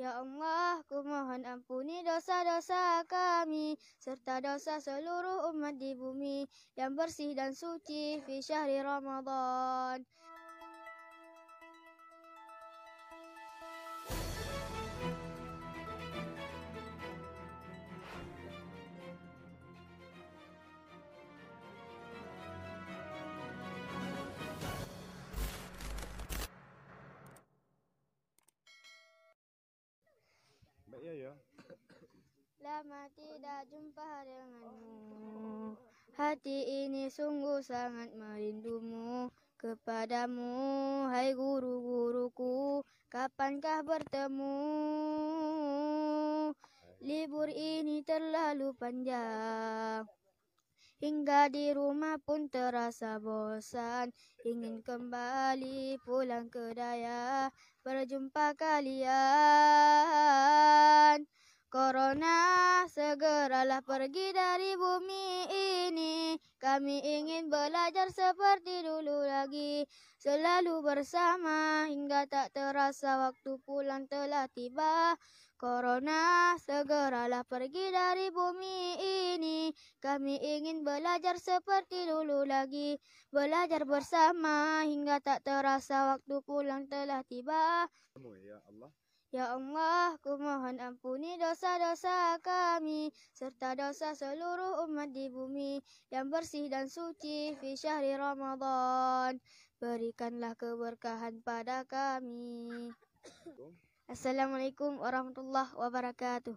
Ya Allah, ku mohon ampuni dosa-dosa kami, serta dosa seluruh umat di bumi, yang bersih dan suci fi syahri Ramadan. Baik ya. Lama tidak jumpa denganmu, hati ini sungguh sangat merindumu. Kepadamu, hai guru-guruku, kapankah bertemu? Libur ini terlalu panjang, hingga di rumah pun terasa bosan. Ingin kembali pulang ke daya, berjumpa kalian. Corona, segeralah pergi dari bumi ini. Kami ingin belajar seperti dulu lagi, selalu bersama hingga tak terasa waktu pulang telah tiba. Corona, segeralah pergi dari bumi ini. Kami ingin belajar seperti dulu lagi, belajar bersama hingga tak terasa waktu pulang telah tiba. Ya Allah. Ya Allah, ku mohon ampuni dosa-dosa kami, serta dosa seluruh umat di bumi, yang bersih dan suci fi syahri Ramadan. Berikanlah keberkahan pada kami. Assalamualaikum warahmatullahi wabarakatuh.